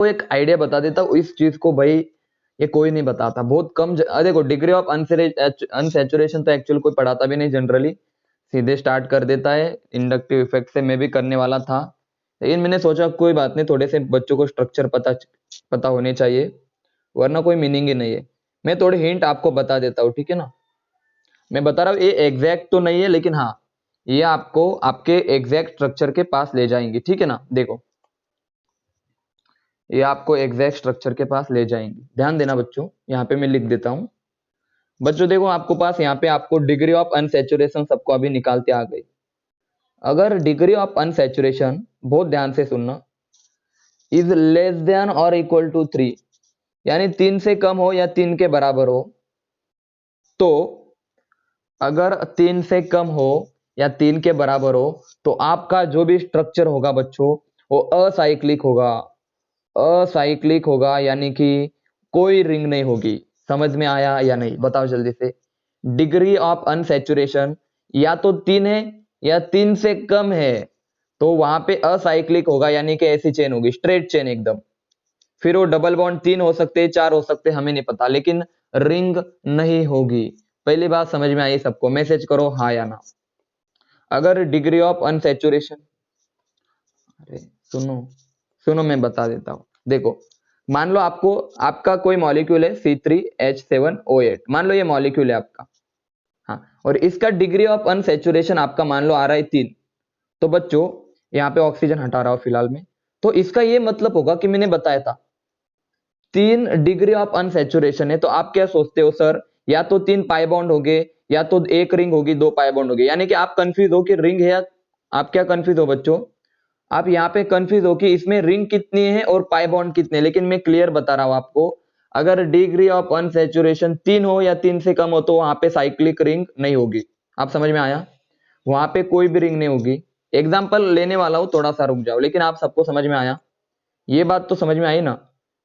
को एक आइडिया बता देता हूँ इस चीज को भाई, ये कोई नहीं बताता, बहुत कम देखो डिग्री ऑफ अनसैचुरेशन तो एक्चुअल कोई पढ़ाता भी नहीं जनरली, सीधे स्टार्ट कर देता है। इंडक्टिव इफेक्ट से मैं भी करने वाला था, लेकिन मैंने सोचा कोई बात नहीं, थोड़े से बच्चों को स्ट्रक्चर पता होने चाहिए, वरना कोई मीनिंग ही नहीं है। मैं थोड़ी हिंट आपको बता देता हूँ, ठीक है ना। मैं बता रहा हूँ ये एग्जैक्ट तो नहीं है, लेकिन हाँ ये आपको आपके एग्जैक्ट स्ट्रक्चर के पास ले जाएंगे, ठीक है ना। देखो ये आपको एग्जैक्ट स्ट्रक्चर के पास ले जाएंगे, ध्यान देना बच्चों, यहाँ पे मैं लिख देता हूँ। बच्चों देखो आपको पास यहाँ पे आपको डिग्री ऑफ अनसैचुरेशन सबको अभी निकालते आ गई। अगर डिग्री ऑफ अनसैचुरेशन, बहुत ध्यान से सुनना, इज लेस देन और इक्वल टू 3, यानी 3 से कम हो या 3 के बराबर हो, तो अगर 3 से कम हो या 3 के बराबर हो तो आपका जो भी स्ट्रक्चर होगा बच्चों वो असाइक्लिक होगा। असाइक्लिक होगा यानी कि कोई रिंग नहीं होगी। समझ में आया या नहीं, बताओ जल्दी से। डिग्री ऑफ अनसैचुरेशन या तो 3 है या 3 से कम है, तो वहां पे असाइक्लिक होगा, यानी कि ऐसी चेन होगी, स्ट्रेट चेन एकदम। फिर वो डबल बॉन्ड 3 हो सकते हैं, 4 हो सकते हैं, हमें नहीं पता, लेकिन रिंग नहीं होगी। पहली बात समझ में आई सबको, मैसेज करो हाँ या ना। अगर डिग्री ऑफ अनसैचुरेशन, अरे सुनो सुनो मैं बता देता हूं। देखो मान लो आपको आपका कोई मॉलिक्यूल है C3H7O8, मान लो ये मॉलिक्यूल है आपका, हाँ, और इसका डिग्री ऑफ अनसैचुरेशन आपका मान लो आ रहा है 3। तो बच्चों यहाँ पे ऑक्सीजन हटा रहा हूं फिलहाल में, तो इसका ये मतलब होगा कि मैंने बताया था 3 डिग्री ऑफ अनसैचुरेशन है, तो आप क्या सोचते हो सर, या तो 3 पाई बॉन्ड होंगे या तो एक रिंग होगी, 2 पाई बॉन्ड होंगे, यानी कि आप कंफ्यूज हो कि रिंग है या, आप क्या कंफ्यूज हो बच्चों, आप यहाँ पे कंफ्यूज हो कि इसमें रिंग कितनी है और पाई बॉन्ड कितने हैं। लेकिन मैं क्लियर बता रहा हूं आपको, अगर डिग्री ऑफ अनसैचुरेशन 3 हो या 3 से कम हो तो वहां पे साइक्लिक रिंग नहीं होगी। आप समझ में आया, वहां पे कोई भी रिंग नहीं होगी। एग्जाम्पल लेने वाला हूं, थोड़ा सा रुक जाओ, लेकिन आप सबको समझ में आया, ये बात तो समझ में आई ना।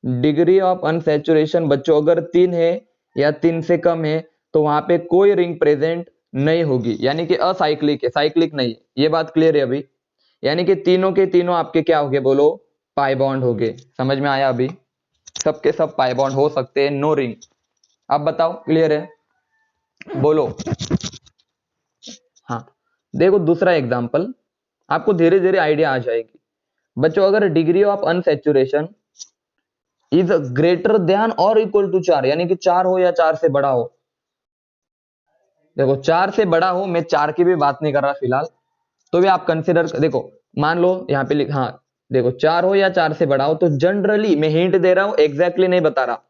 डिग्री ऑफ अनसैचुरेशन बच्चों अगर 3 है या 3 से कम है तो वहां पे कोई रिंग प्रेजेंट नहीं होगी, यानी कि असाइक्लिक है, साइक्लिक नहीं है। ये बात क्लियर है अभी, यानी कि तीनों के तीनों आपके क्या हो गए बोलो, पाई बॉन्ड हो गए। समझ में आया अभी, सबके सब पाई बॉन्ड हो सकते हैं, नो रिंग। अब बताओ क्लियर है, बोलो हाँ। देखो दूसरा एग्जांपल, आपको धीरे धीरे आइडिया आ जाएगी बच्चों। अगर degree of unsaturation is greater than और इक्वल टू 4, यानी कि 4 हो या 4 से बड़ा हो। देखो 4 से बड़ा हो, मैं 4 की भी बात नहीं कर रहा फिलहाल, तो भी आप कंसिडर, देखो मान लो यहाँ पे हाँ, देखो 4 हो या 4 से बड़ा हो, तो जनरली मैं हिंट दे रहा हूं, एग्जैक्टली नहीं बता रहा,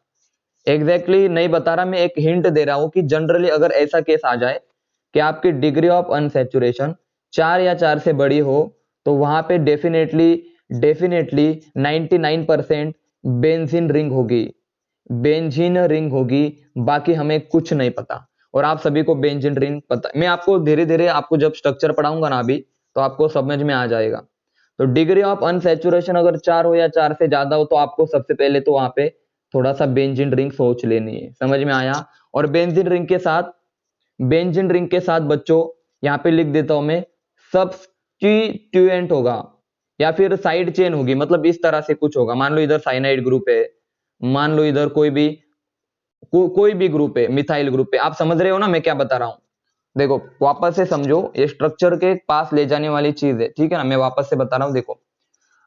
एग्जैक्टली नहीं बता रहा, मैं एक हिंट दे रहा हूं कि जनरली अगर ऐसा केस आ जाए कि आपकी डिग्री ऑफ अनसैचुरेशन 4 या 4 से बड़ी हो, तो वहां पे डेफिनेटली डेफिनेटली 99% बेंजीन रिंग होगी, बेंजीन रिंग होगी, बाकी हमें कुछ नहीं पता। और आप सभी को बेंजीन रिंग पता, मैं आपको धीरे धीरे आपको जब स्ट्रक्चर पढ़ाऊंगा ना अभी, तो आपको समझ में आ जाएगा। तो डिग्री ऑफ अनसैचुरेशन अगर 4 हो या 4 से ज्यादा हो तो आपको सबसे पहले तो वहां पे थोड़ा सा बेंजीन रिंग सोच लेनी है। समझ में आया। और बेंजीन रिंग के साथ, बेंजीन रिंग के साथ बच्चों यहाँ पे लिख देता हूं मैं, सब्स्टिट्यूएंट होगा या फिर साइड चेन होगी, मतलब इस तरह से कुछ होगा। मान लो इधर साइनाइड ग्रुप है, मान लो इधर कोई भी ग्रुप है, मिथाइल ग्रुप है। आप समझ रहे हो ना मैं क्या बता रहा हूं। देखो वापस से समझो, ये स्ट्रक्चर के पास ले जाने वाली चीज है, ठीक है ना। मैं वापस से बता रहा हूं, देखो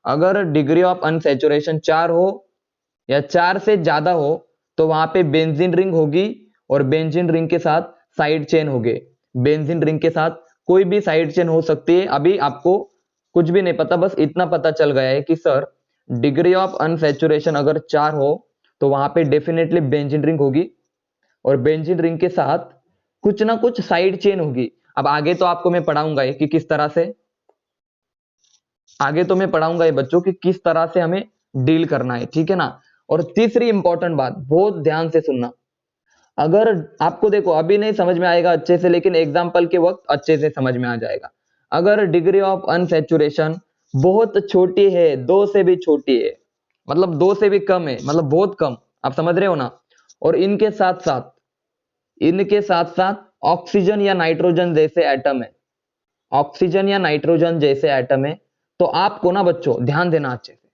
अगर डिग्री ऑफ अनसैचुरेशन 4 हो या 4 से ज्यादा हो तो वहां पे बेंजीन रिंग होगी, और बेंजीन रिंग के साथ साइड चेन होगे। बेंजीन रिंग के साथ कोई भी साइड चेन हो सकती है। अभी आपको कुछ भी नहीं पता, बस इतना पता चल गया है कि सर डिग्री ऑफ अनसैचुरेशन अगर 4 हो तो वहां पे डेफिनेटली बेंजीन रिंग होगी, और बेंजीन रिंग के साथ कुछ ना कुछ साइड चेन होगी। अब आगे तो आपको मैं पढ़ाऊंगा कि किस तरह से, आगे तो मैं पढ़ाऊंगा ये बच्चों कि किस तरह से हमें डील करना है, ठीक है ना। और तीसरी इंपॉर्टेंट बात, बहुत ध्यान से सुनना, अगर आपको देखो अभी नहीं समझ में आएगा अच्छे से, लेकिन एग्जाम्पल के वक्त अच्छे से समझ में आ जाएगा। अगर डिग्री ऑफ अनसैचुरेशन बहुत छोटी है, 2 से भी छोटी है, मतलब 2 से भी कम है, मतलब बहुत कम, आप समझ रहे हो ना, और इनके साथ साथ ऑक्सीजन या नाइट्रोजन जैसे एटम है, ऑक्सीजन या नाइट्रोजन जैसे एटम है, तो आपको ना बच्चों ध्यान देना अच्छे से,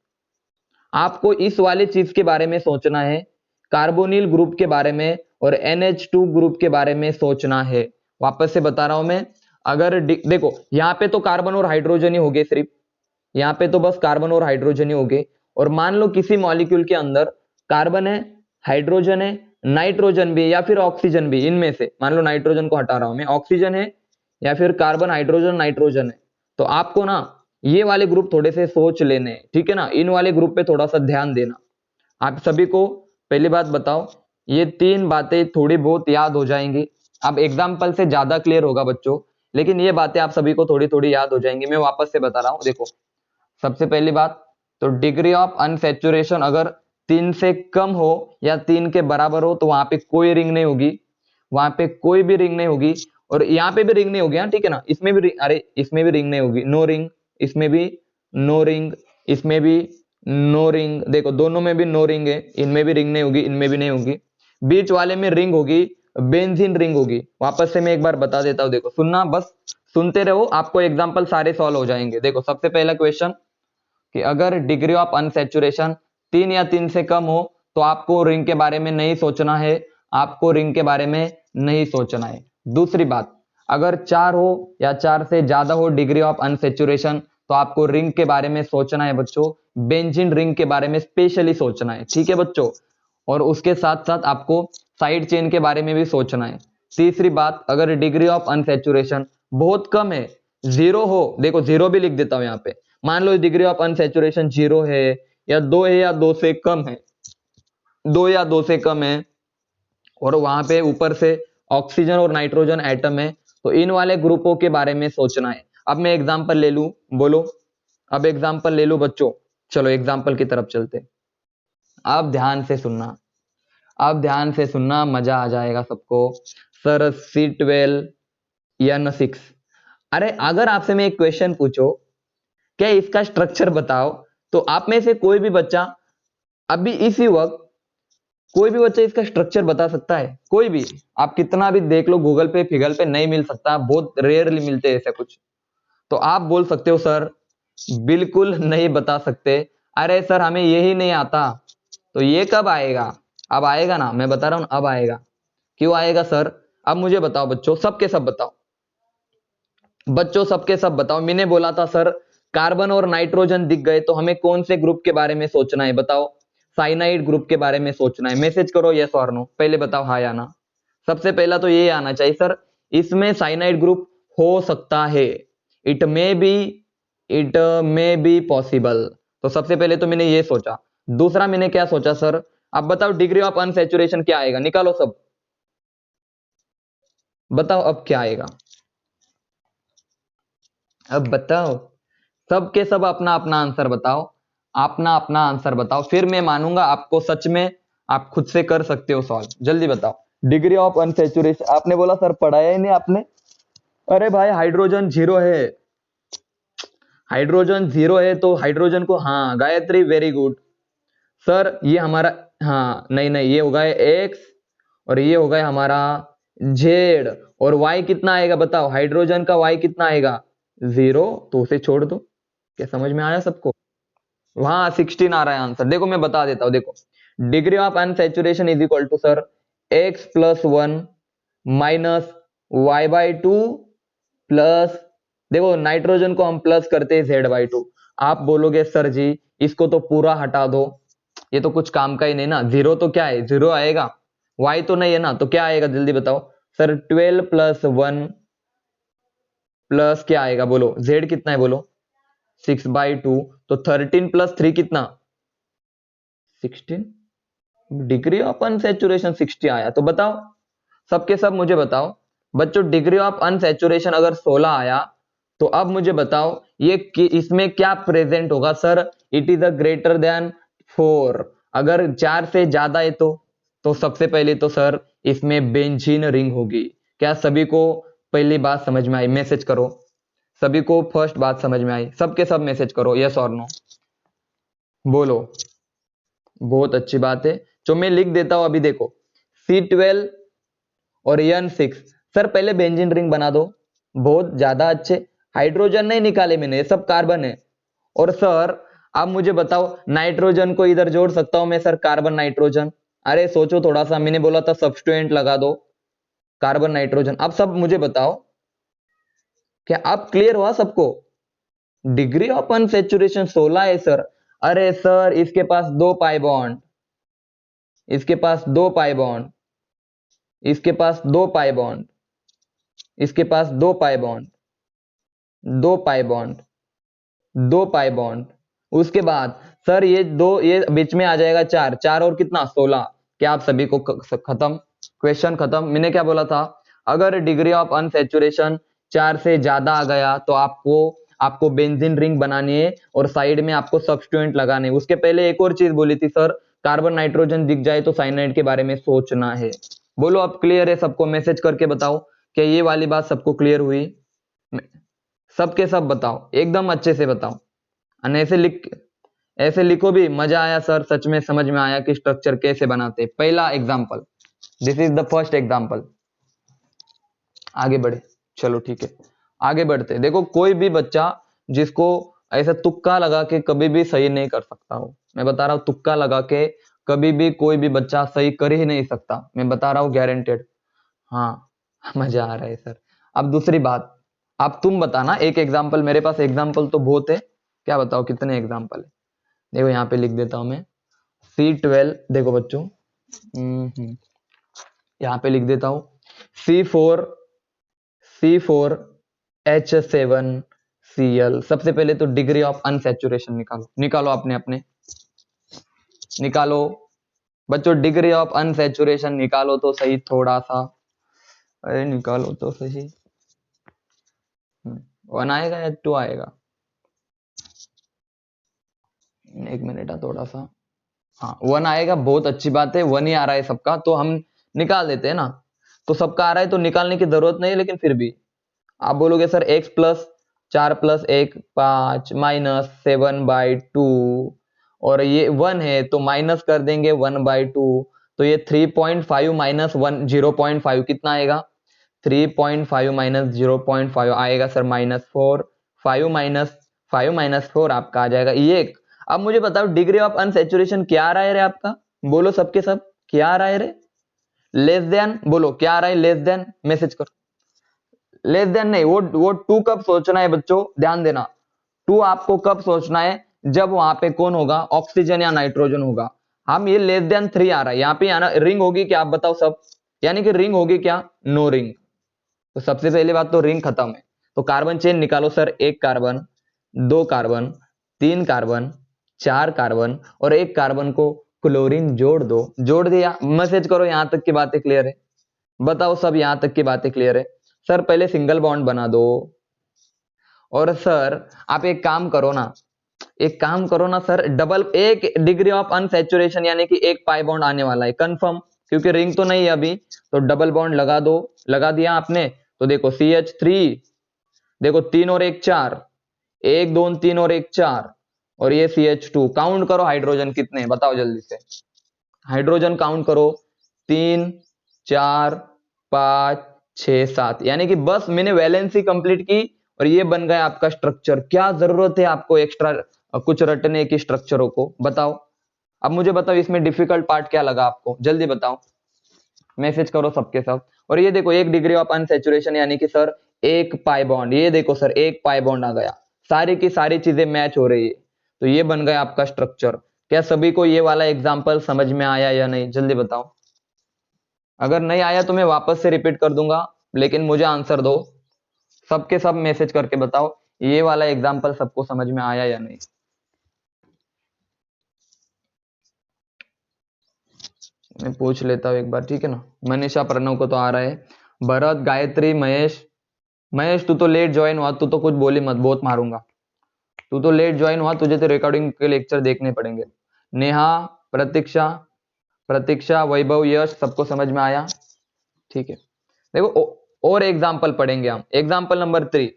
आपको इस वाले चीज के बारे में सोचना है, कार्बोनिल ग्रुप के बारे में और NH2 ग्रुप के बारे में सोचना है। वापस से बता रहा हूं मैं, अगर देखो यहाँ पे तो कार्बन और हाइड्रोजन ही हो गए, सिर्फ यहाँ पे तो बस कार्बन और हाइड्रोजन ही हो गए। और मान लो किसी मॉलिक्यूल के अंदर कार्बन है, हाइड्रोजन है, नाइट्रोजन भी है या फिर ऑक्सीजन भी, इनमें से मान लो नाइट्रोजन को हटा रहा हूं मैं, ऑक्सीजन है या फिर कार्बन, हाइड्रोजन, नाइट्रोजन है, तो आपको ना ये वाले ग्रुप थोड़े से सोच लेने हैं, ठीक है ना। इन वाले ग्रुप पे थोड़ा सा ध्यान देना। आप सभी को पहली बात बताओ, ये तीन बातें थोड़ी बहुत याद हो जाएंगी। अब एग्जाम्पल से ज्यादा क्लियर होगा बच्चों, लेकिन ये बातें आप सभी को थोड़ी थोड़ी याद हो जाएंगी। मैं वापस से बता रहा हूं, देखो सबसे पहली बात तो डिग्री ऑफ अनसैचुरेशन अगर 3 से कम हो या 3 के बराबर हो तो वहां पे कोई रिंग नहीं होगी, वहां पे कोई भी रिंग नहीं होगी। और यहाँ पे भी रिंग नहीं होगी, हाँ ठीक है ना, इसमें भी अरे इसमें भी रिंग नहीं होगी, नो रिंग, इसमें भी नो रिंग, इसमें भी नो रिंग, देखो दोनों में भी नो रिंग है, इनमें भी रिंग नहीं होगी, इनमें भी नहीं होगी। बीच वाले में रिंग होगी, बेंजीन रिंग होगी। वापस से मैं एक बार बता देता हूं, देखो सुनना, बस सुनते रहो, आपको एग्जांपल सारे सॉल्व हो जाएंगे। देखो सबसे पहला क्वेश्चन कि अगर डिग्री ऑफ अनसैचुरेशन 3 या 3 से कम हो तो आपको रिंग के बारे में नहीं सोचना है, आपको रिंग के बारे में नहीं सोचना है। दूसरी बात, अगर 4 हो या 4 से ज्यादा हो डिग्री ऑफ अनसैचुरेशन तो आपको रिंग के बारे में सोचना है बच्चों, बेंजीन रिंग के बारे में स्पेशली सोचना है, ठीक है बच्चों। और उसके साथ साथ आपको साइड चेन के बारे में भी सोचना है। तीसरी बात, अगर डिग्री ऑफ अनसैचुरेशन बहुत कम है, 0 हो, देखो 0 भी लिख देता हूं यहाँ पे, मान लो डिग्री ऑफ अनसैचुरेशन 0 है या 2 है या 2 से कम है, 2 या 2 से कम है, और वहां पे ऊपर से ऑक्सीजन और नाइट्रोजन एटम है, तो इन वाले ग्रुपों के बारे में सोचना है। अब मैं एग्जांपल ले लूं, बोलो, अब एग्जांपल ले लूं बच्चों, चलो एग्जांपल की तरफ चलते। अब ध्यान से सुनना, अब ध्यान से सुनना, मजा आ जाएगा सबको। सर C12 N6, अरे अगर आपसे मैं एक क्वेश्चन पूछो क्या इसका स्ट्रक्चर बताओ, तो आप में से कोई भी बच्चा अभी इसी वक्त, कोई भी बच्चा इसका स्ट्रक्चर बता सकता है? कोई भी, आप कितना भी देख लो गूगल पे फिगल पे, नहीं मिल सकता, बहुत रेयरली मिलते हैं ऐसा कुछ। तो आप बोल सकते हो सर बिल्कुल नहीं बता सकते, अरे सर हमें यही नहीं आता, तो ये कब आएगा? अब आएगा ना, मैं बता रहा हूं अब आएगा। क्यों आएगा सर? अब मुझे बताओ बच्चों, सबके सब बताओ, बच्चों सबके सब बताओ। मैंने बोला था सर कार्बन और नाइट्रोजन दिख गए तो हमें कौन से ग्रुप के बारे में सोचना है बताओ? साइनाइड ग्रुप के बारे में सोचना है। मैसेज करो यस और नो, पहले बताओ हाँ या ना। सबसे पहला तो ये आना चाहिए सर इसमें साइनाइड ग्रुप हो सकता है, इट मे बी पॉसिबल। तो सबसे पहले तो मैंने ये सोचा। दूसरा मैंने क्या सोचा सर, अब बताओ डिग्री ऑफ अनसैचुरेशन क्या आएगा, निकालो सब, बताओ अब क्या आएगा, अब बताओ, सबके सब अपना अपना आंसर बताओ, अपना अपना आंसर बताओ, फिर मैं मानूंगा आपको सच में आप खुद से कर सकते हो सॉल्व। जल्दी बताओ डिग्री ऑफ अनसैचुरेशन। आपने बोला सर पढ़ाया ही नहीं आपने, अरे भाई हाइड्रोजन 0 है, हाइड्रोजन 0 है तो हाइड्रोजन को, हाँ गायत्री वेरी गुड सर, ये हमारा, हाँ नहीं नहीं ये होगा एक्स और ये होगा हमारा जेड, और वाई कितना आएगा बताओ, हाइड्रोजन का वाई कितना आएगा 0, तो उसे छोड़ दो। क्या समझ में आया सबको? वहां 16 आ रहा है आंसर, देखो मैं बता देता हूं, देखो degree of unsaturation is equal to sir x+1 minus y/2 plus, देखो नाइट्रोजन को हम प्लस करते हैं z/2। आप बोलोगे सर जी इसको तो पूरा हटा दो, ये तो कुछ काम का ही नहीं ना, 0 तो क्या है 0 आएगा, y तो नहीं है ना, तो क्या आएगा जल्दी बताओ सर? 12+1 प्लस क्या आएगा बोलो, z कितना है बोलो 6/2, तो 13+3 कितना 16, डिग्री ऑफ अनसैचुरेशन 60 आया। तो बताओ सबके सब मुझे बताओ बच्चों, डिग्री ऑफ अनसैचुरेशन अगर 16 आया तो अब मुझे बताओ ये इसमें क्या प्रेजेंट होगा sir? It is a greater than 4, अगर 4 से ज्यादा है तो सबसे पहले तो सर इसमें बेंजीन रिंग होगी। क्या सभी को पहली बात समझ में आई? मैसेज करो, सभी को फर्स्ट बात समझ में आई? सबके सब मैसेज करो यस और नो, बोलो। बहुत अच्छी बात है, जो मैं लिख देता हूं अभी देखो C12 और N6, सर पहले बेंजीन रिंग बना दो, बहुत ज्यादा अच्छे। हाइड्रोजन नहीं निकाले मैंने, ये सब कार्बन है। और सर अब मुझे बताओ नाइट्रोजन को इधर जोड़ सकता हूं मैं सर, कार्बन नाइट्रोजन? अरे सोचो थोड़ा सा, मैंने बोला था सब्स्टिट्यूएंट लगा दो, कार्बन नाइट्रोजन। अब सब मुझे बताओ, क्या अब क्लियर हुआ सबको? डिग्री ऑफ अनसैचुरेशन 16 है सर। अरे सर इसके पास दो पाई बॉन्ड, इसके पास दो पाई बॉन्ड, इसके पास दो पाई बॉन्ड, इसके पास दो पाई बॉन्ड, दो पाई बॉन्ड, दो पाई बॉन्ड। उसके बाद सर ये दो, ये बीच में आ जाएगा चार, चार और कितना 16। क्या आप सभी को खत्म? क्वेश्चन खत्म। मैंने क्या बोला था? अगर डिग्री ऑफ अनसैचुरेशन 4 से ज्यादा आ गया तो आपको आपको बेंजीन रिंग बनानी है और साइड में आपको सब्स्टिट्यूएंट लगाने। उसके पहले एक और चीज बोली थी सर, कार्बन नाइट्रोजन दिख जाए तो साइनाइड के बारे में सोचना है। बोलो अब क्लियर है सबको? मैसेज करके बताओ क्या ये वाली बात सबको क्लियर हुई? सबके सब बताओ, एकदम अच्छे से बताओ। और ऐसे लिखो भी, मजा आया सर, सच में समझ में आया कि स्ट्रक्चर कैसे बनाते। पहला example, this is the first example. आगे बढ़े, चलो ठीक है आगे बढ़ते। देखो कोई भी बच्चा जिसको ऐसा तुक्का लगा के कभी भी सही नहीं कर सकता हो, मैं बता रहा हूं, तुक्का लगा के कभी भी कोई भी बच्चा सही कर ही नहीं सकता, मैं बता रहा हूं गारंटेड। हाँ मजा आ रहा है सर। अब दूसरी बात, अब तुम बताना एक एग्जांपल, मेरे पास एग्जांपल तो बहुत है, क्या बताओ कितने एग्जांपल है? देखो यहाँ पे लिख देता हूं मैं, C12, देखो बच्चों, यहाँ पे लिख देता हूं C4H7Cl। सबसे पहले तो डिग्री ऑफ अनसैचुरेशन निकालो, निकालो अपने अपने निकालो बच्चों, डिग्री ऑफ अनसैचुरेशन निकालो तो सही थोड़ा सा, अरे निकालो तो सही। 1 आएगा या 2 आएगा? एक मिनट है थोड़ा सा, हाँ 1 आएगा, बहुत अच्छी बात है, 1 ही आ रहा है सबका, तो हम निकाल देते हैं ना। तो सबका आ रहा है तो निकालने की जरूरत नहीं है, लेकिन फिर भी आप बोलोगे सर x प्लस 4+1 5 -7/2, और ये 1 है तो माइनस कर देंगे 1/2, तो ये 3.5 माइनस 1 0.5 कितना आएगा? 3.5 माइनस 0.5 आएगा सर -4। 5 माइनस 4 आपका आ जाएगा ये। अब मुझे बताओ डिग्री ऑफ अनसैचुरेशन क्या आ रहा है रे आपका? बोलो सबके सब, क्या आ रहा है रे? लेस देन, बोलो क्या आ रहा है? लेस देन, मैसेज करो। लेस देन नहीं, वो टू कब सोचना है बच्चों, ध्यान देना। टू आपको कब सोचना है? जब वहां पे कौन होगा? ऑक्सीजन या नाइट्रोजन होगा। हम ये लेस देन 3 आ रहा है, यहाँ पे आना रिंग होगी क्या? आप बताओ सब, यानी कि रिंग होगी क्या? No ring. तो सबसे पहली बात तो रिंग खत्म है। तो कार्बन चेन निकालो सर, एक कार्बन, दो कार्बन, तीन कार्बन, चार कार्बन और एक कार्बन को क्लोरीन जोड़ दो। जोड़ दिया, मैसेज करो यहां तक की बातें क्लियर है? बताओ सब यहां तक की बातें क्लियर है? सर पहले सिंगल बॉन्ड बना दो, और सर आप एक काम करो ना, एक काम करो ना सर, डबल एक डिग्री ऑफ अनसैचुरेशन यानी कि एक पाई बॉन्ड आने वाला है कंफर्म, क्योंकि रिंग तो नहीं है अभी, तो डबल बॉन्ड लगा दो। लगा दिया आपने? तो देखो CH3, देखो 3 और 1 4, 1 2 3 और 1 4, और ये CH2। काउंट करो हाइड्रोजन कितने, बताओ जल्दी से, हाइड्रोजन काउंट करो, 3 4 5 6 7, यानी कि बस मैंने वैलेंसी कंप्लीट की और ये बन गया आपका स्ट्रक्चर। क्या जरूरत है आपको एक्स्ट्रा कुछ रटने की स्ट्रक्चरों को? बताओ। अब मुझे बताओ इसमें डिफिकल्ट पार्ट क्या लगा आपको, जल्दी बताओ, मैसेज करो सबके सब। और ये देखो एक डिग्री ऑफ अनसैचुरेशन यानी कि सर एक पाई बॉन्ड, ये देखो सर एक पाई बॉन्ड आ गया, सारी की सारी चीजें मैच हो रही है, तो ये बन गया आपका स्ट्रक्चर। क्या सभी को ये वाला एग्जांपल समझ में आया या नहीं, जल्दी बताओ। अगर नहीं आया तो मैं वापस से रिपीट कर दूंगा, लेकिन मुझे आंसर दो, सबके सब मैसेज करके बताओ ये वाला एग्जांपल सबको समझ में आया या नहीं। मैं पूछ लेता हूँ एक बार, ठीक है ना। मनीषा प्रणव को तो आ रहा है, भरत गायत्री महेश, महेश तू तो लेट ज्वाइन हुआ, तू तो कुछ बोली मत, बहुत मारूंगा। तू तो लेट ज्वाइन हुआ, तुझे तो रिकॉर्डिंग के लेक्चर देखने पड़ेंगे। नेहा, प्रतीक्षा, प्रतीक्षा, वैभव, यश, सबको समझ में आया? ठीक है। देखो और एग्जाम्पल पढ़ेंगे हम, एग्जाम्पल नंबर 3।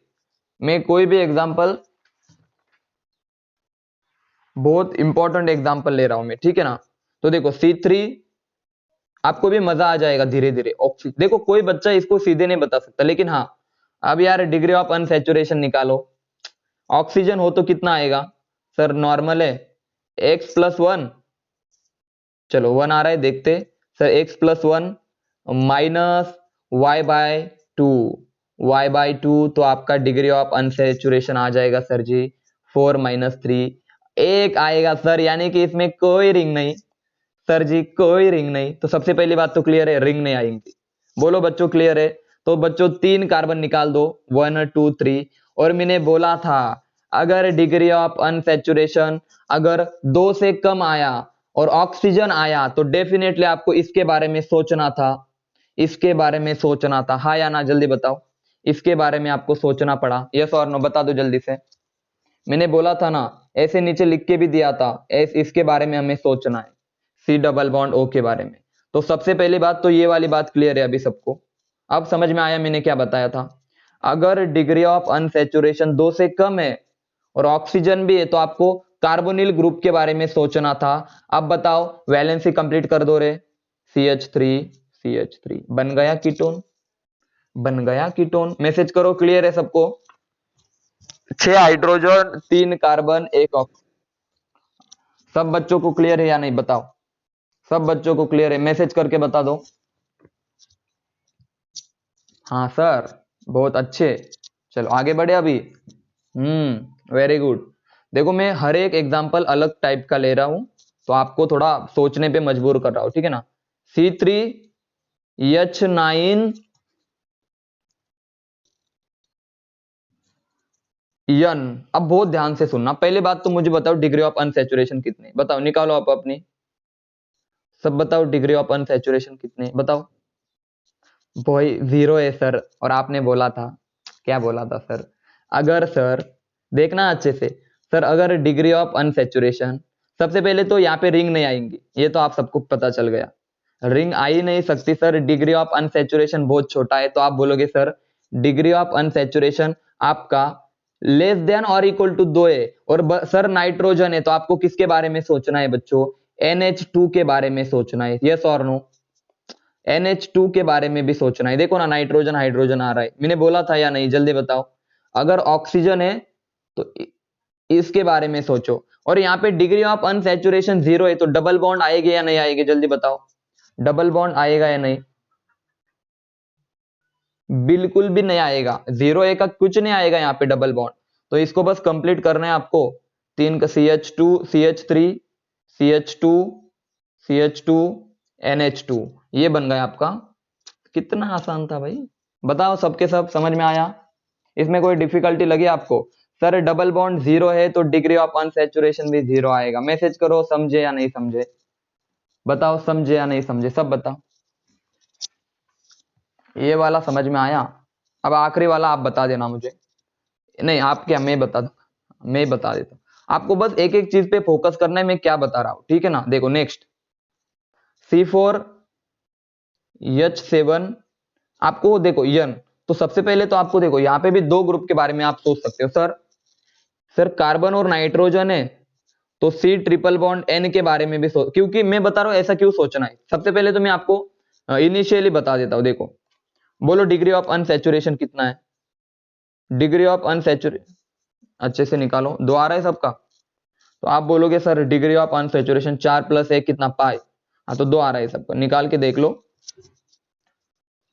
मैं कोई भी एग्जाम्पल, बहुत इंपॉर्टेंट एग्जाम्पल ले रहा हूं मैं, ठीक है ना। तो देखो C3, आपको भी मजा आ जाएगा धीरे धीरे। देखो कोई बच्चा इसको सीधे नहीं बता सकता, लेकिन हाँ अब यार डिग्री ऑफ अनसैचुरेशन निकालो, ऑक्सीजन हो तो कितना आएगा? सर नॉर्मल है, x+1, चलो 1 आ रहा है देखते sir, x+1 minus y/2, y/2 तो आपका डिग्री ऑफ अनसैचुरेशन आ जाएगा सर जी 4-3, एक आएगा सर, यानी कि इसमें कोई रिंग नहीं सर जी, कोई रिंग नहीं। तो सबसे पहली बात तो क्लियर है, रिंग नहीं आएंगी। बोलो बच्चों क्लियर है? तो बच्चों 3 कार्बन निकाल दो, 1 2 3। और मैंने बोला था अगर डिग्री ऑफ अनसैचुरेशन अगर 2 से कम आया और ऑक्सीजन आया तो डेफिनेटली आपको इसके बारे में सोचना था, इसके बारे में सोचना था। हाँ या ना जल्दी बताओ, इसके बारे में आपको सोचना पड़ा, यस और नो बता दो जल्दी से। मैंने बोला था ना, ऐसे नीचे लिख के भी दिया था, इसके बारे में हमें सोचना है, C+O के बारे में। तो सबसे पहली बात तो ये वाली बात क्लियर है अभी सबको, अब समझ में आया मैंने क्या बताया था। अगर डिग्री ऑफ अनसैचुरेशन 2 से कम है और ऑक्सीजन भी है तो आपको कार्बोनिल ग्रुप के बारे में सोचना था। अब बताओ वैलेंसी कंप्लीट कर दो रे, CH3 बन गया कीटोन, बन गया कीटोन। मैसेज करो क्लियर है सबको? 6 हाइड्रोजन 3 कार्बन 1 ऑक्सीजन। सब बच्चों को क्लियर है या नहीं बताओ? सब बच्चों को क्लियर है? मैसेज करके बता दो। हाँ सर, बहुत अच्छे। चलो आगे बढ़े अभी। Very good. देखो मैं हर एक एग्जांपल अलग टाइप का ले रहा हूं, तो आपको थोड़ा सोचने पे मजबूर कर रहा हूं, ठीक है ना। C3H9 यन। अब बहुत ध्यान से सुनना, पहले बात तो मुझे बताओ डिग्री ऑफ अनसैचुरेशन कितनी, बताओ निकालो आप अपनी, सब बताओ डिग्री ऑफ अनसैचुरेशन कितनी बताओ। वही 0 है सर, और आपने बोला था, क्या बोला था सर? अगर सर देखना अच्छे से सर, अगर डिग्री ऑफ अनसैचुरेशन, सबसे पहले तो यहाँ पे रिंग नहीं आएंगी, ये तो आप सबको पता चल गया, रिंग आ ही नहीं सकती सर, डिग्री ऑफ अनसैचुरेशन बहुत छोटा है। तो आप बोलोगे सर डिग्री ऑफ अनसैचुरेशन आपका लेस देन और इक्वल टू 2 है, और सर नाइट्रोजन है, तो आपको किसके बारे में सोचना है बच्चों? NH2 के बारे में सोचना है, यस और नो? NH2 के बारे में भी सोचना है। देखो ना नाइट्रोजन हाइड्रोजन आ रहा है, मैंने बोला था या नहीं जल्दी बताओ। अगर ऑक्सीजन है तो इसके बारे में सोचो, और यहाँ पे डिग्री ऑफ अनसैचुरेशन 0 है, तो डबल बॉन्ड आएगी या नहीं आएगी जल्दी बताओ? डबल बॉन्ड आएगा या नहीं? बिल्कुल भी नहीं आएगा, 0 है का कुछ नहीं आएगा यहाँ पे डबल बॉन्ड। तो इसको बस कंप्लीट करना है आपको, 3 का CH2 CH3 CH2 CH2 NH2, ये बन गया आपका। कितना आसान था भाई, बताओ सबके सब समझ में आया? इसमें कोई डिफिकल्टी लगी आपको? सर डबल बॉन्ड 0 है तो डिग्री ऑफ अनसैचुरेशन भी 0 आएगा। मैसेज करो समझे या नहीं समझे, बताओ समझे या नहीं समझे, सब बताओ। ये वाला समझ में आया? अब आखिरी वाला आप बता देना मुझे। नहीं आप क्या, मैं बता दूं, मैं बता देता हूं आपको, बस एक एक चीज पे फोकस करना है, मैं क्या बता रहा हूं, ठीक है ना। देखो नेक्स्ट C4H7, आपको देखो यन, तो सबसे पहले तो आपको देखो यहाँ पे भी 2 ग्रुप के बारे में आप सोच सकते हो। सर कार्बन और नाइट्रोजन है तो C ट्रिपल बॉन्ड N के बारे में भी सोच, क्योंकि मैं बता रहा हूं ऐसा क्यों सोचना है। सबसे पहले तो मैं आपको इनिशियली बता देता हूं, देखो बोलो डिग्री ऑफ अनसैचुरेशन कितना है? डिग्री ऑफ अनसैचुरेशन अच्छे से निकालो, 2 आ रहा है सबका? तो आप बोलोगे सर डिग्री ऑफ अनसैचुरेशन 4+1 कितना पाई, हाँ तो 2 आ रहा है सबका, निकाल के देख लो।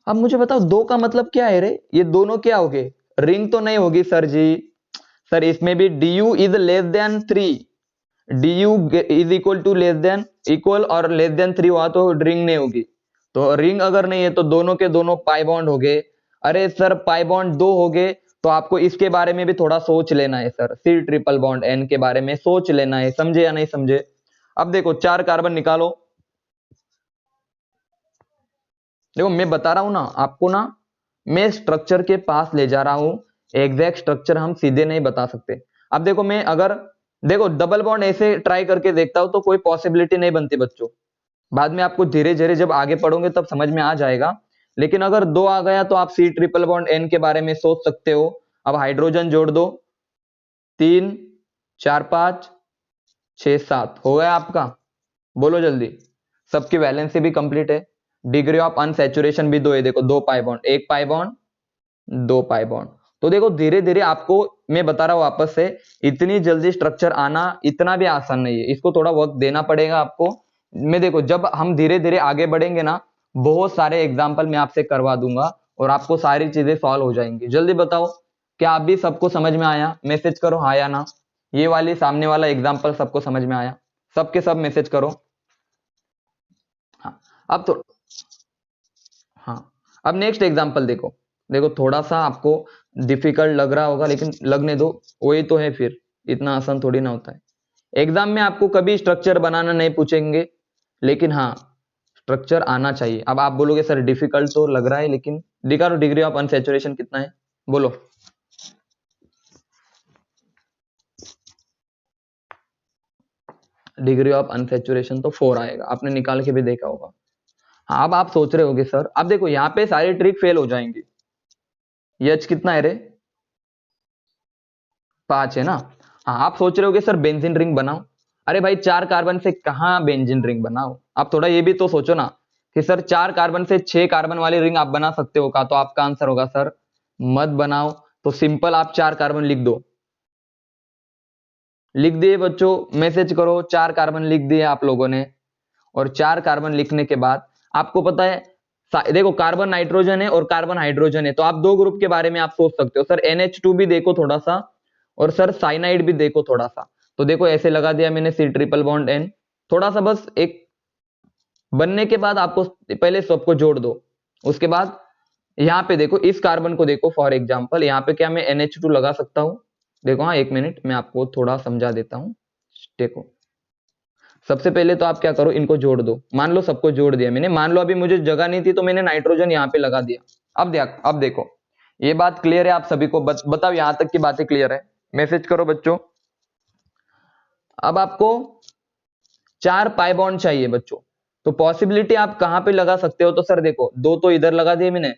अब मुझे बताओ 2 का मतलब क्या है रे, ये दोनों क्या हो गए? रिंग तो नहीं होगी सर जी। सर इसमें भी du is less than 3, du is equal to less than equal और लेस देन 3 हुआ तो रिंग नहीं होगी। तो रिंग अगर नहीं है तो दोनों के दोनों पाई बॉन्ड हो गए। अरे सर पाई बॉन्ड 2 हो गए, तो आपको इसके बारे में भी थोड़ा सोच लेना है sir, C triple bond N के बारे में सोच लेना है, समझे या नहीं समझे? अब देखो 4 कार्बन निकालो, देखो मैं बता रहा हूं ना आपको ना, मैं स्ट्रक्चर के पास ले जा रहा हूं, एग्जैक्ट स्ट्रक्चर हम सीधे नहीं बता सकते। अब देखो मैं अगर देखो डबल बॉन्ड ऐसे ट्राई करके देखता हूं तो कोई पॉसिबिलिटी नहीं बनती बच्चों, बाद में आपको धीरे धीरे जब आगे पढ़ोगे तब समझ में आ जाएगा। लेकिन अगर 2 आ गया तो आप C ट्रिपल बॉन्ड N के बारे में सोच सकते हो। अब हाइड्रोजन जोड़ दो, 3 4 5 6 7 हो गया आपका, बोलो जल्दी। सबकी वैलेंसी भी कंप्लीट है, डिग्री ऑफ अनसैचुरेशन भी 2 है, देखो 2 pi bond, 1 pi bond 2 pi bond, तो देखो धीरे धीरे आपको मैं बता रहा हूँ वापस से, इतनी जल्दी स्ट्रक्चर आना इतना भी आसान नहीं है, इसको थोड़ा वक्त देना पड़ेगा आपको। मैं देखो जब हम धीरे धीरे आगे बढ़ेंगे ना, बहुत सारे एग्जाम्पल मैं आपसे करवा दूंगा और आपको सारी चीजें सॉल्व हो जाएंगी। जल्दी बताओ क्या आप भी सबको समझ में आया? मैसेज करो हाँ या ना। ये वाली सामने वाला एग्जाम्पल सबको समझ में आया? सबके सब मैसेज करो हाँ। अब तो हाँ, अब नेक्स्ट एग्जाम्पल देखो। देखो थोड़ा सा आपको डिफिकल्ट लग रहा होगा लेकिन लगने दो, वही तो है, फिर इतना आसान थोड़ी ना होता है। एग्जाम में आपको कभी स्ट्रक्चर बनाना नहीं पूछेंगे, लेकिन हाँ स्ट्रक्चर आना चाहिए। अब आप बोलोगे सर डिफिकल्ट तो लग रहा है, लेकिन दिखा दो डिग्री ऑफ अनसैचुरेशन कितना है, बोलो। डिग्री ऑफ अनसैचुरेशन तो 4 आएगा, आपने निकाल के भी देखा होगा। हाँ, अब आप सोच रहे होगे सर, अब देखो यहाँ पे सारी ट्रिक फेल हो जाएंगी। एच कितना है रे? 5 है ना। हाँ, आप सोच रहे होगे सर बेंजीन रिंग बनाओ। अरे भाई 4 कार्बन से कहाँ बेंजीन रिंग बनाओ? आप थोड़ा ये भी तो सोचो ना कि सर 4 कार्बन से 6 कार्बन वाली रिंग आप बना सकते हो का? तो आपका आंसर होगा सर मत बनाओ। तो सिंपल आप 4 कार्बन लिख दो। लिख दिए बच्चों? मैसेज करो 4 कार्बन लिख दिए आप लोगों ने। और 4 कार्बन लिखने के बाद आपको पता है, देखो कार्बन नाइट्रोजन है और कार्बन हाइड्रोजन है, तो आप दो ग्रुप के बारे में आप सोच सकते हो, सर NH2 भी देखो थोड़ा सा, और सर साइनाइड भी देखो थोड़ा सा। तो देखो ऐसे लगा दिया मैंने C ट्रिपल बॉन्ड N। थोड़ा सा बस एक बनने के बाद आपको पहले सबको जोड़ दो। उसके बाद यहाँ पे देखो इस कार्बन को देखो, फॉर एग्जाम्पल यहाँ पे क्या मैं NH2 लगा सकता हूँ? देखो हाँ, एक मिनट मैं आपको थोड़ा समझा देता हूँ। देखो सबसे पहले तो आप क्या करो, इनको जोड़ दो। मान लो सबको जोड़ दिया मैंने, मान लो अभी मुझे जगह नहीं थी तो मैंने नाइट्रोजन यहाँ पे लगा दिया। अब देखो ये बात क्लियर है आप सभी को? बताओ यहां तक की बातें क्लियर है? मैसेज करो बच्चों। अब आपको 4 पाई बॉन्ड चाहिए बच्चों, तो पॉसिबिलिटी आप कहां पे लगा सकते हो? तो सर देखो 2 तो इधर लगा दिए मैंने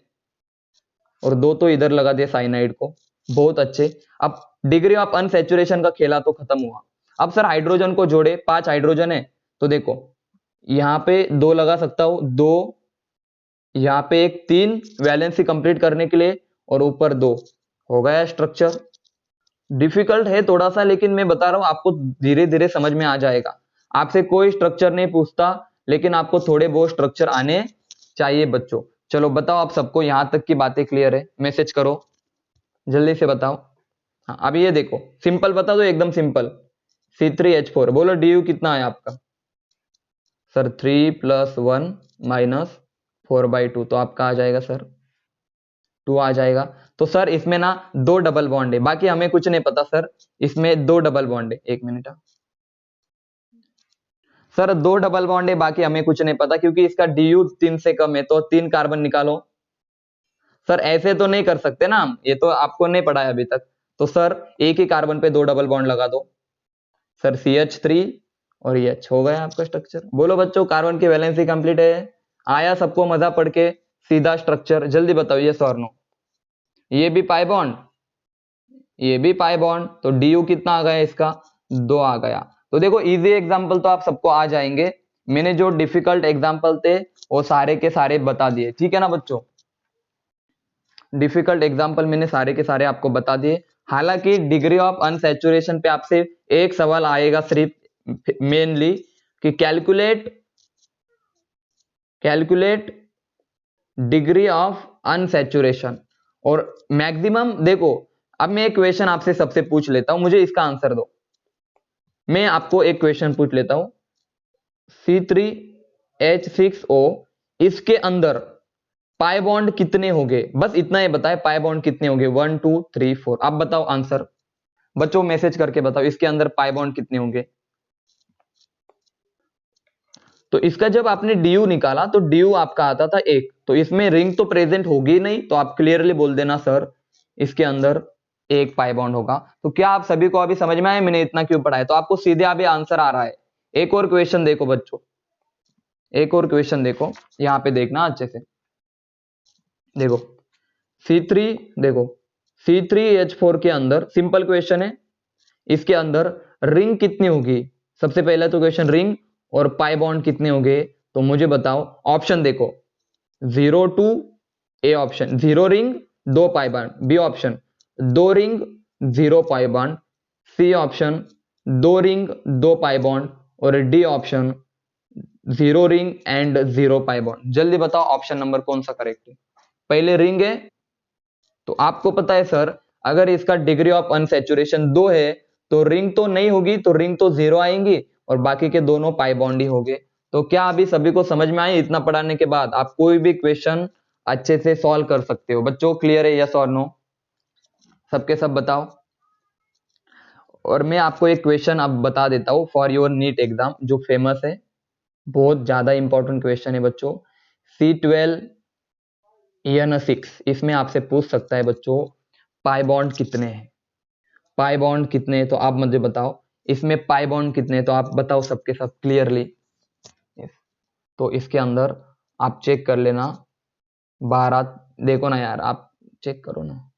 और 2 तो इधर लगा दिया साइनाइड को। बहुत अच्छे। अब डिग्री ऑफ अनसैचुरेशन का खेला तो खत्म हुआ। अब सर हाइड्रोजन को जोड़े, 5 हाइड्रोजन है, तो देखो यहाँ पे 2 लगा सकता हूं, 2 यहाँ पे एक, 3 वैलेंसी कंप्लीट करने के लिए, और ऊपर 2 हो गया स्ट्रक्चर। डिफिकल्ट है थोड़ा सा, लेकिन मैं बता रहा हूं आपको धीरे धीरे समझ में आ जाएगा। आपसे कोई स्ट्रक्चर नहीं पूछता, लेकिन आपको थोड़े बहुत स्ट्रक्चर आने चाहिए बच्चों। चलो बताओ आप सबको यहां तक की बातें क्लियर है? मैसेज करो जल्दी से बताओ। हाँ, अब ये देखो सिंपल बता दो, एकदम सिंपल। C3H4 बोलो DU कितना है आपका? सर 3 + 1 - 4/2, तो आपका आ जाएगा सर 2 आ जाएगा। तो सर इसमें ना 2 डबल बॉन्ड है, बाकी हमें कुछ नहीं पता सर। इसमें 2 डबल बॉन्ड है, एक मिनट सर, 2 डबल बॉन्ड है, बाकी हमें कुछ नहीं पता क्योंकि इसका DU 3 से कम है, तो 3 कार्बन निकालो। सर ऐसे तो नहीं कर सकते ना हम, ये तो आपको नहीं पढ़ा है अभी तक। तो सर एक ही कार्बन पे 2 डबल बॉन्ड लगा दो। सर CH3 और H हो गया आपका स्ट्रक्चर। बोलो बच्चों कार्बन की वैलेंसी कंप्लीट है? आया सबको मजा पढ़ के? सीधा स्ट्रक्चर, जल्दी बताओ यस और नो। ये भी पाई बॉन्ड, ये भी पाई बॉन्ड, तो DU कितना आ गया इसका? 2 आ गया। तो देखो इजी एग्जांपल तो आप सबको आ जाएंगे। मैंने जो डिफिकल्ट एग्जांपल थे वो सारे के सारे बता दिए, ठीक है ना बच्चों? डिफिकल्ट एग्जांपल मैंने सारे के सारे आपको बता दिए। हालांकि डिग्री ऑफ अनसैचुरेशन पे आपसे एक सवाल आएगा सिर्फ मेनली, कि कैलकुलेट डिग्री ऑफ अनसैचुरेशन। और मैक्सिमम देखो, अब मैं एक क्वेश्चन आपसे सबसे पूछ लेता हूं, मुझे इसका आंसर दो। मैं आपको एक क्वेश्चन पूछ लेता हूं, C3H6O इसके अंदर पाई बॉन्ड कितने होंगे? बस इतना ही बताए, पाई बॉन्ड कितने होंगे? 1 2 3 4। आप बताओ आंसर बच्चों, मैसेज करके बताओ इसके अंदर पाई बॉन्ड कितने होंगे? तो इसका जब आपने DU निकाला तो DU आपका आता था 1, तो इसमें रिंग तो प्रेजेंट होगी नहीं, तो आप क्लियरली बोल देना सर इसके अंदर 1 पाई बॉन्ड होगा। तो क्या आप सभी को अभी समझ में आया मैंने इतना क्यों पढ़ाया? तो आपको सीधे अभी आंसर आ रहा है। एक और क्वेश्चन देखो बच्चों, एक और क्वेश्चन देखो, यहां पे देखना अच्छे से। देखो C3, देखो C3H4 के अंदर सिंपल क्वेश्चन है, इसके अंदर रिंग कितनी होगी? सबसे पहला तो क्वेश्चन रिंग और पाई बॉन्ड कितने होंगे? तो मुझे बताओ। ऑप्शन देखो 0 2, A option 0 ring 2 pi bond, B option 2 ring 0 pi bond, C option 2 ring 2 pi bond, और D option 0 ring and 0 pi bond. जल्दी बताओ ऑप्शन नंबर कौन सा करेक्ट है। पहले रिंग है, तो आपको पता है सर, अगर इसका डिग्री ऑफ अनसैचुरेशन 2 है तो रिंग तो नहीं होगी, तो रिंग तो 0 आएंगी और बाकी के दोनों पाई बॉन्ड ही होंगे। तो क्या अभी सभी को समझ में आए? इतना पढ़ाने के बाद आप कोई भी क्वेश्चन अच्छे से सॉल्व कर सकते हो। बच्चों क्लियर है, यस और नो? सबके सब बताओ। और मैं आपको एक क्वेश्चन अब बता देता हूं फॉर योर नीट एग्जाम, जो फेमस है, बहुत ज्यादा इंपॉर्टेंट क्वेश्चन है बच्चों। C12N6, इसमें आपसे पूछ सकता है बच्चों पाई बॉन्ड कितने हैं। पाई बॉन्ड कितने हैं तो आप मुझे बताओ, इसमें पाई बॉन्ड कितने हैं तो आप बताओ सबके सब क्लियरली। तो इसके अंदर आप चेक कर लेना, 12, देखो ना यार, आप चेक करो ना,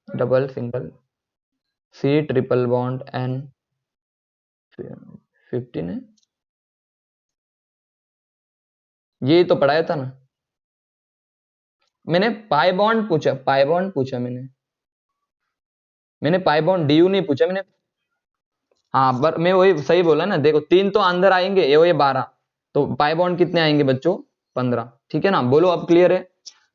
double single C triple bond N 15 है, ये तो पढ़ाया था ना मैंने। पाई बॉन्ड पूछा, पाई बॉन्ड पूछा मैंने पाई बॉन्ड DU नहीं पूछा मैंने। हाँ पर मैं वही सही बोला ना, देखो 3 तो अंदर आएंगे, ये 12, तो पाई बॉन्ड कितने आएंगे बच्चों? 15। ठीक है ना, बोलो अब क्लियर है?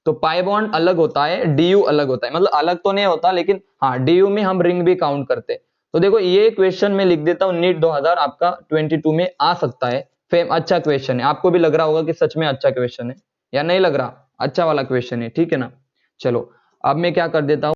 तो पाई बॉन्ड अलग होता है, DU अलग होता है, मतलब अलग तो नहीं होता लेकिन हाँ DU में हम रिंग भी काउंट करते हैं। तो देखो ये क्वेश्चन में लिख देता हूँ, नीट 2000 आपका 22 में आ सकता है। फेम अच्छा क्वेश्चन है, आपको भी लग रहा होगा कि सच में अच्छा क्वेश्चन है, या नहीं लग रहा? अच्छा वाला क्वेश्चन है, ठीक है ना। चलो अब मैं क्या कर देता हूँ,